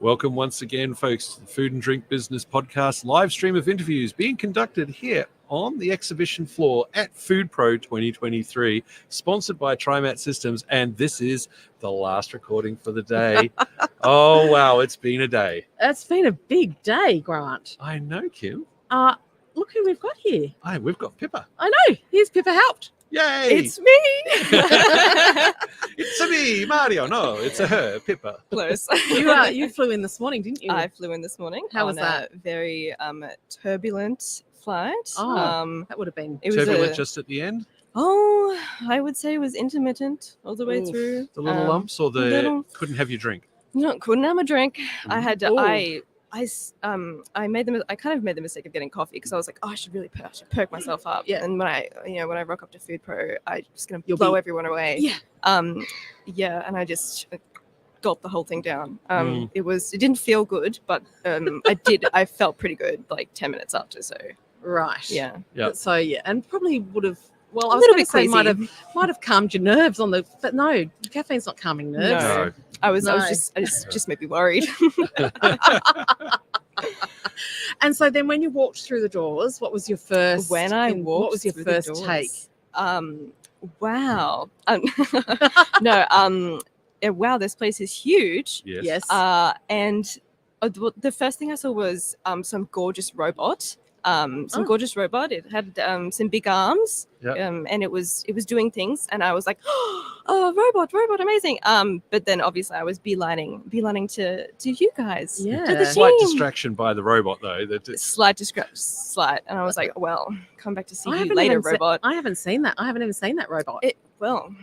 Welcome once again, folks, to the Food and Drink Business Podcast live stream of interviews being conducted here on the exhibition floor at FoodPro 2023, sponsored by TriMat Systems, and this is the last recording for the day. Oh, wow, it's been a day. It's been a big day, Grant. I know, Kim. Look who we've got here. Hi, we've got Pippa. I know. Here's Pippa Haupt. Yay! It's me. It's a me, Mario. No, it's a her, Pippa. Close. You flew in this morning, didn't you? I flew in this morning. How was that? A very turbulent flight. That would have been. It was Turbulent just at the end? I would say it was intermittent all the way through. The little lumps or the couldn't have your drink? No, couldn't have a drink. I had to. Ooh. I kind of made the mistake of getting coffee because I was like, I should really perk myself up. Yeah. And when I rock up to FoodPro, I'm just gonna blow everyone away. Yeah. And I just gulped the whole thing down. It didn't feel good, but I felt pretty good like 10 minutes after. So Right. yeah. So and probably would have. Well, I A was little going to say bit might have calmed your nerves but no, caffeine's not calming nerves. No. I just made me worried. And so then, when you walked through the doors, what was your first? what was your through the first doors, take? Wow. Wow, this place is huge. Yes. And the first thing I saw was some gorgeous robot. Gorgeous robot. It had some big arms. Yep. And it was doing things, and I was like, oh, robot, amazing. But then obviously I was beelining to you guys. Yeah. To the Slight team. distraction by the robot, though. Slight, and I was like, well, come back to see you later, robot. I haven't seen that. I haven't even seen that robot. I'll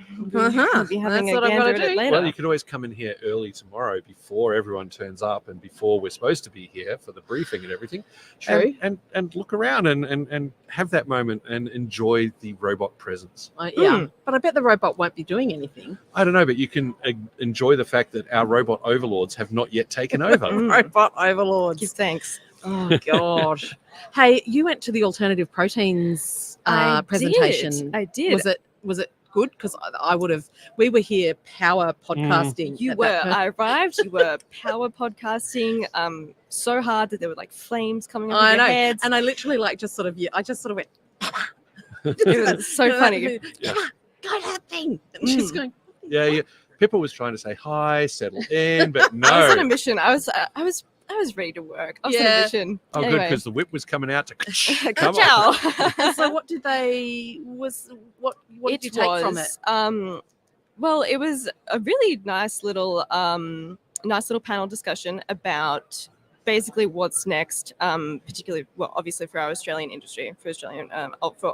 be having That's a what I've gander gotta at it do. later. Well, you could always come in here early tomorrow before everyone turns up and before we're supposed to be here for the briefing and everything. True. And look around and have that moment and enjoy the robot presence. But I bet the robot won't be doing anything. I don't know, but you can enjoy the fact that our robot overlords have not yet taken over. Robot overlords. Give thanks. Oh God. Hey, you went to the alternative proteins presentation. I did. Was it good? Because I would have. We were here power podcasting. You were. I arrived. You were power podcasting so hard that there were like flames coming out of your heads. And I literally just sort of went. It was so funny. Yeah. Go that thing. And she's going. Yeah. Pippa was trying to say hi, settle in, but no. I was on a mission. I was ready to work. I was on a mission. Oh, anyway. good, because the whip was coming out to come Ciao. on. So what did what did you take from it? Well, it was a really nice little panel discussion about basically what's next, particularly, well, obviously for our Australian industry, for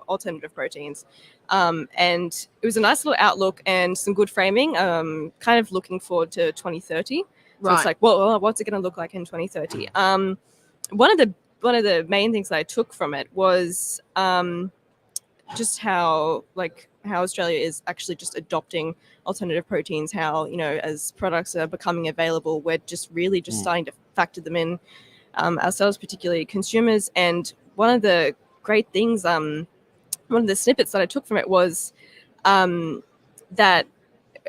alternative proteins. And it was a nice little outlook and some good framing, kind of looking forward to 2030. So it's like, well, what's it going to look like in 2030? One of the main things that I took from it was just how Australia is actually just adopting alternative proteins. How, as products are becoming available, we're just really just starting to factor them in ourselves, particularly consumers. And one of the great things, one of the snippets that I took from it was that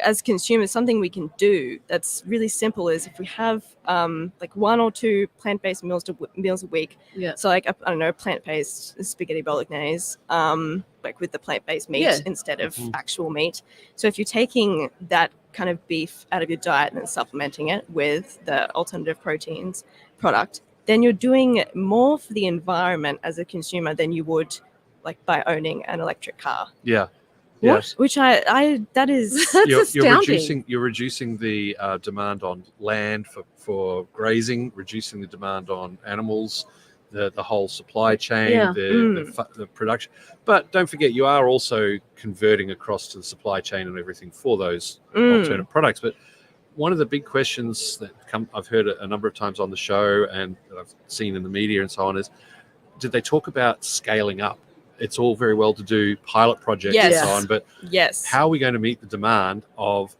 as consumers, something we can do that's really simple is if we have like 1 or 2 plant-based meals a week. Yeah. So like, I don't know, plant-based spaghetti bolognese, like with the plant-based meat instead of actual meat. So if you're taking that kind of beef out of your diet and supplementing it with the alternative proteins product, then you're doing more for the environment as a consumer than you would like by owning an electric car. Yeah. Which that is you're reducing the demand on land for grazing, reducing the demand on animals, the whole supply chain, the production. But don't forget, you are also converting across to the supply chain and everything for those alternate products. But one of the big questions that I've heard a number of times on the show and that I've seen in the media and so on is, did they talk about scaling up? It's all very well to do pilot projects and so on, but how are we going to meet the demand of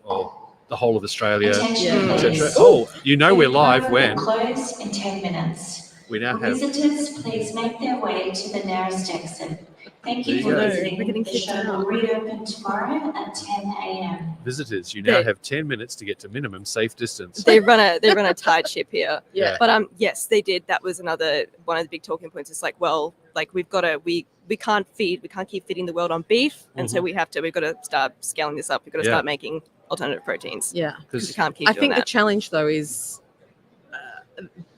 the whole of Australia, etc.? Oh, we're live when? Close in 10 minutes. We now have... Visitors, please make their way to the nearest exit. Thank There you you for go. visiting. We're getting The kicked show out. will reopen tomorrow at 10 a.m. Visitors, you now They- have 10 minutes to get to minimum safe distance. They run a tight ship here. Yeah. But yes, they did. That was another one of the big talking points. It's like, well, like we can't keep feeding the world on beef, and so we've got to start scaling this up. We've got to start making alternative proteins. Yeah. Because we can't keep I doing think the that. challenge though is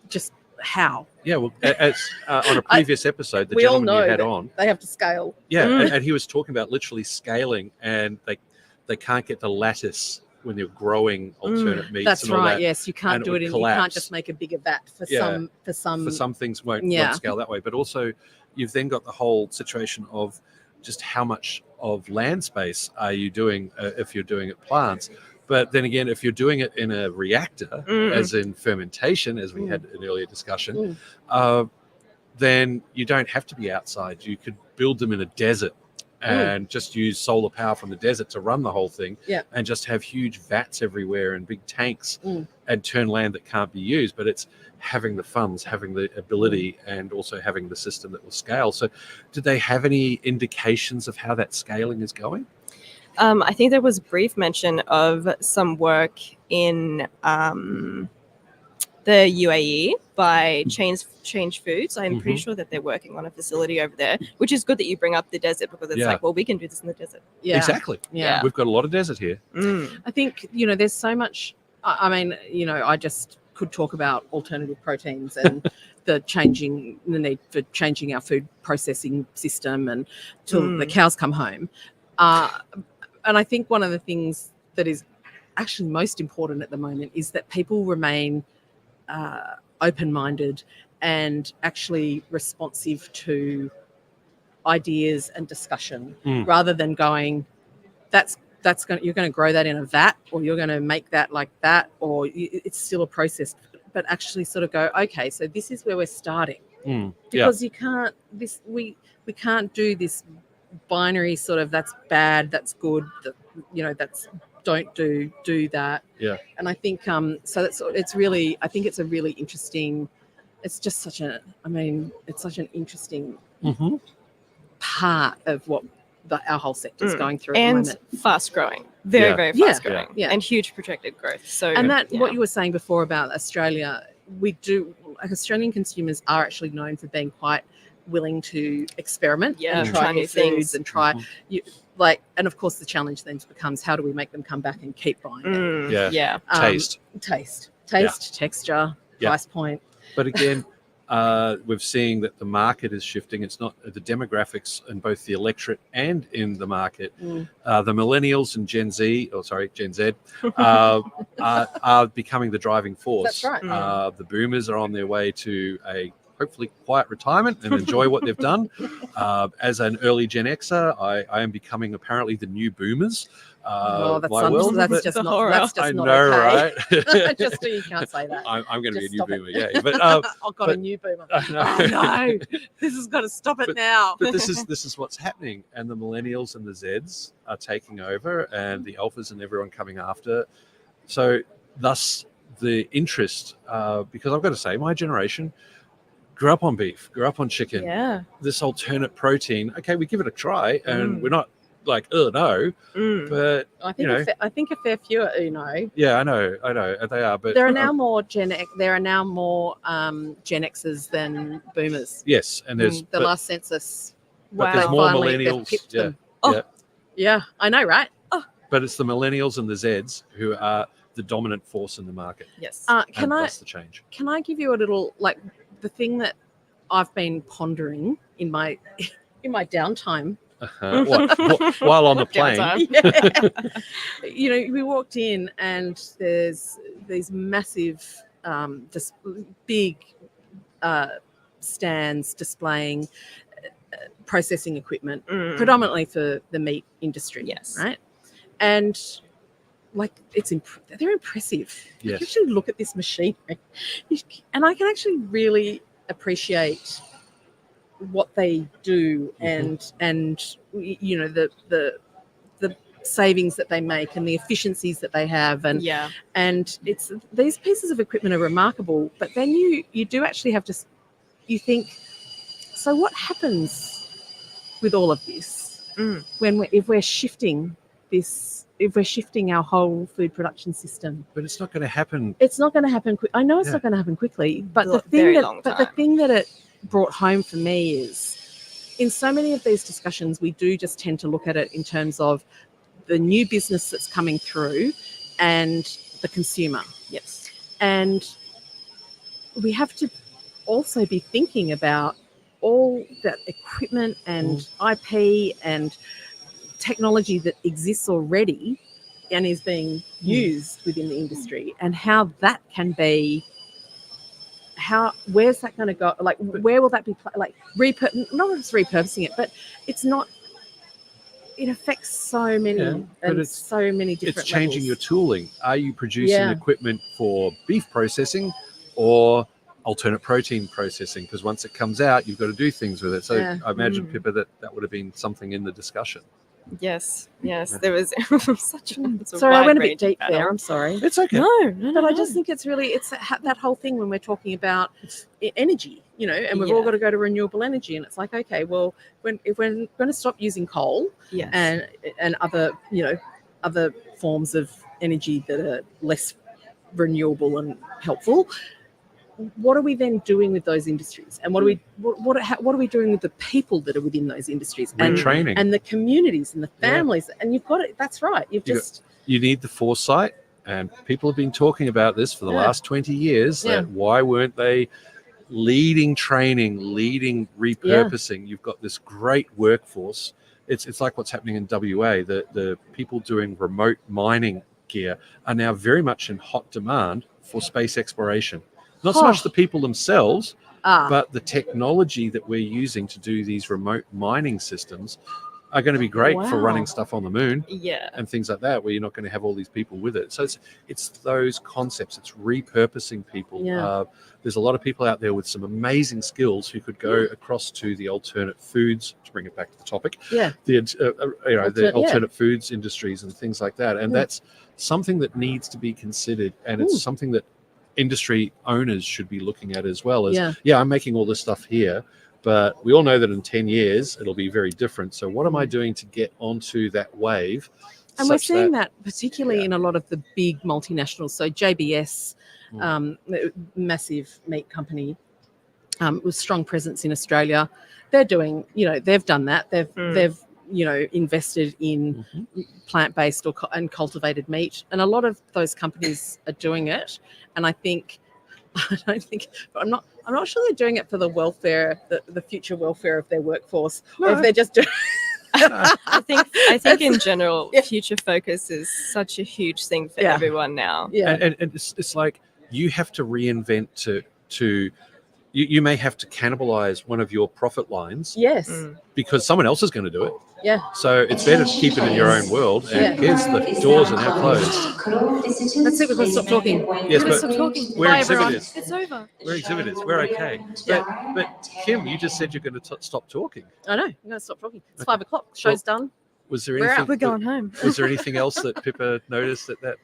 just how Yeah, well, as on a previous episode, the we all gentleman know you had that on, they have to scale. and he was talking about literally scaling, and they can't get the lattice when they're growing alternate meats. That's and all right. that. Yes, you can't and it do would it. You collapse. can't just make a bigger vat for some. For some things won't scale that way. But also, you've then got the whole situation of just how much of land space are you doing if you're doing it plants. But then again, if you're doing it in a reactor, as in fermentation, as we had an earlier discussion, then you don't have to be outside. You could build them in a desert and just use solar power from the desert to run the whole thing, and just have huge vats everywhere and big tanks and turn land that can't be used. But it's having the funds, having the ability, and also having the system that will scale. So did they have any indications of how that scaling is going? I think there was brief mention of some work in the UAE by Change Foods. I'm pretty sure that they're working on a facility over there, which is good that you bring up the desert, because it's like, well, we can do this in the desert. Yeah. Exactly. Yeah. We've got a lot of desert here. I think, there's so much. I mean, I just could talk about alternative proteins and the need for changing our food processing system and till the cows come home. And I think one of the things that is actually most important at the moment is that people remain open-minded and actually responsive to ideas and discussion, rather than going, you're going to grow that in a vat, or you're going to make that like that, or it's still a process. But actually, sort of go, okay, so this is where we're starting, because you can't. We can't do this binary sort of that's bad, that's good, that's don't do that. Yeah. And I think so it's really, I think it's a really interesting, it's just such it's such an interesting part of what our whole sector is going through at the moment. Fast growing, very fast growing, Yeah. and huge projected growth. So, and what you were saying before about Australia, Australian consumers are actually known for being quite willing to experiment and try new things and try and of course the challenge then becomes, how do we make them come back and keep buying it? Taste, texture, price point. But again, we're seeing that the market is shifting. It's not the demographics in both the electorate and in the market. The millennials and Gen Z are becoming the driving force. That's right. The boomers are on their way to a hopefully quiet retirement and enjoy what they've done. As an early Gen Xer, I am becoming apparently the new boomers. That's just not I know, okay. right? Just so you can't say that. I'm going to be a new Stop it. boomer, yeah. But I've got a new boomer. I know. Oh no, this has got to stop it now. But this is what's happening, and the millennials and the Zs are taking over, and the alphas and everyone coming after. So thus the interest, because I've got to say, my generation grew up on beef, grew up on chicken. Yeah. This alternate protein, okay, we give it a try, and we're not like, oh no, but I think I think a fair few are Yeah, I know, they are. But there are now more Gen Xers than boomers. Yes, and there's the last census. But there's more millennials. Yeah, I know, right? But it's the millennials and the Zs who are the dominant force in the market. Yes. That's the change. Can I give you a little, like, the thing that I've been pondering in my downtime? While on the plane. We walked in and there's these massive, big stands displaying processing equipment, predominantly for the meat industry. Yes. Right. And like they're impressive. Yes. You can actually look at this machinery, and I can actually really appreciate what they do and the savings that they make and the efficiencies that they have, and it's these pieces of equipment are remarkable. But then you do actually have to, you think, so what happens with all of this, if we're shifting our whole food production system. But it's not going to happen. It's not going to happen quick. I know it's not going to happen quickly, but the thing that it brought home for me is, in so many of these discussions, we do just tend to look at it in terms of the new business that's coming through and the consumer. Yes. And we have to also be thinking about all that equipment and IP and technology that exists already and is being used within the industry, and how that can be, where's that going to go? Like, where will that be? Like, not just repurposing it, but it's not. It affects so many so many different. It's changing levels. your tooling. Are you producing equipment for beef processing or alternate protein processing? Because once it comes out, you've got to do things with it. So I imagine, Pippa, that would have been something in the discussion. Yes. There was such a sorry, I went a bit deep there. I'm sorry. It's okay. No. But I just think it's that whole thing when we're talking about energy, and we've all got to go to renewable energy, and it's like, okay, well, if we're going to stop using coal and other other forms of energy that are less renewable and helpful, what are we then doing with those industries? And what are we doing with the people that are within those industries? Retraining. And the communities and the families. And you've got it. That's right. You need the foresight, and people have been talking about this for the last 20 years. That why weren't they leading training, leading repurposing? You've got this great workforce. It's like what's happening in WA. The people doing remote mining gear are now very much in hot demand for space exploration. Not so much the people themselves, but the technology that we're using to do these remote mining systems are going to be great for running stuff on the moon and things like that, where you're not going to have all these people with it. So it's those concepts. It's repurposing people. There's a lot of people out there with some amazing skills who could go across to the alternate foods, to bring it back to the topic, the alternate foods industries and things like that. And that's something that needs to be considered, and it's something that industry owners should be looking at as well. I'm making all this stuff here, but we all know that in 10 years it'll be very different. So what am I doing to get onto that wave? And we're seeing that particularly in a lot of the big multinationals. So JBS, massive meat company, with strong presence in Australia, they're doing, they've done that. They've invested in plant-based and cultivated meat, and a lot of those companies are doing it. And I'm not sure they're doing it for the welfare, the future welfare of their workforce, or if they're just doing. I think in general, future focus is such a huge thing for everyone now. And it's like you have to reinvent to. You may have to cannibalize one of your profit lines, because someone else is going to do it. So it's better to keep it in your own world. And here's the doors are now closed. That's it. We're going to stop talking. Yes, but stop talking. we're Bye, exhibitors. It's over. We're exhibitors. We're okay. But Kim, you just said you're going to stop talking. I know. I'm going to stop talking. It's 5 o'clock. Show's done. Was there anything? We're going home. Was there anything else that Pippa noticed that?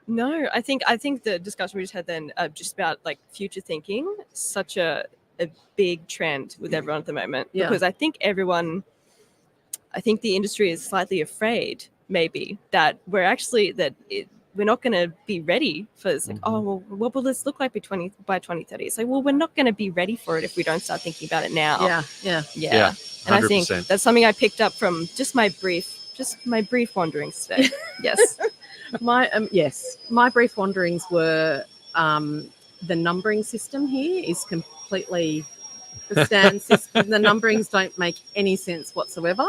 No, I think the discussion we just had then, just about like future thinking, such a big trend with everyone at the moment, because I think the industry is slightly afraid maybe that we're not going to be ready for this. Like, what will this look like by 2030? It's like, well, we're not going to be ready for it if we don't start thinking about it now. Yeah. And I think that's something I picked up from just my brief wanderings today. Yes. My brief wanderings were the numbering system here is completely the stand system. The numberings don't make any sense whatsoever.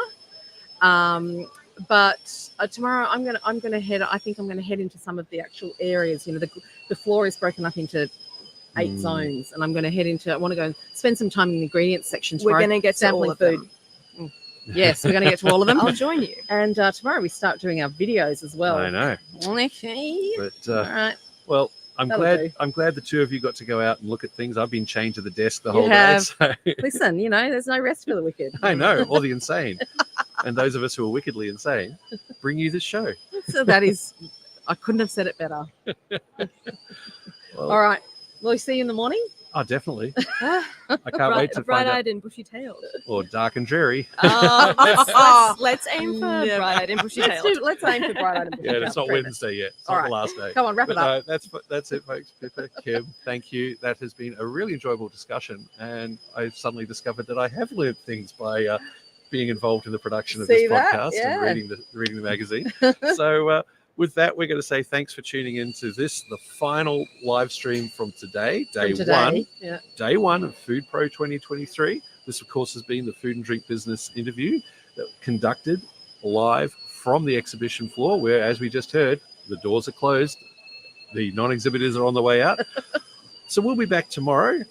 But tomorrow I'm gonna head. I think I'm gonna head into some of the actual areas. The floor is broken up into 8 zones, and I'm gonna head into. I want to go and spend some time in the ingredients section tomorrow. We're gonna get to all of them. Yes, we're going to get to all of them. I'll join you. And tomorrow we start doing our videos as well. I know. Okay. But all right. Well, I'm glad the two of you got to go out and look at things. I've been chained to the desk the whole day. So. Listen, there's no rest for the wicked. I know, or the insane. And those of us who are wickedly insane bring you this show. So I couldn't have said it better. All right. Will we see you in the morning? Oh, definitely. I can't wait to find out. Bright-eyed and bushy-tailed. Or dark and dreary. Let's aim for Yeah. bright-eyed and bushy-tailed. Let's aim for bright-eyed and Yeah, it's not Wednesday yet. It's All not right. the last day. Come on, wrap it up. No, that's it, folks. Pippa, Kim, thank you. That has been a really enjoyable discussion, and I've suddenly discovered that I have learned things by being involved in the production of See this that? podcast Yeah. and reading the magazine. So with that, we're going to say thanks for tuning into this, the final live stream from today, day one. Yeah. Day one of FoodPro 2023. This, of course, has been the food and drink business interview that conducted live from the exhibition floor, where, as we just heard, the doors are closed. The non-exhibitors are on the way out. So we'll be back tomorrow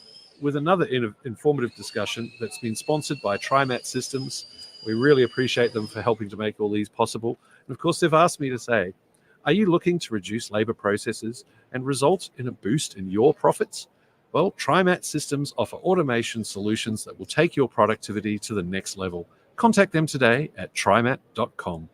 with another informative discussion that's been sponsored by TriMat Systems. We really appreciate them for helping to make all these possible. And, of course, they've asked me to say, are you looking to reduce labor processes and result in a boost in your profits? Well, TriMat Systems offer automation solutions that will take your productivity to the next level. Contact them today at trimat.com.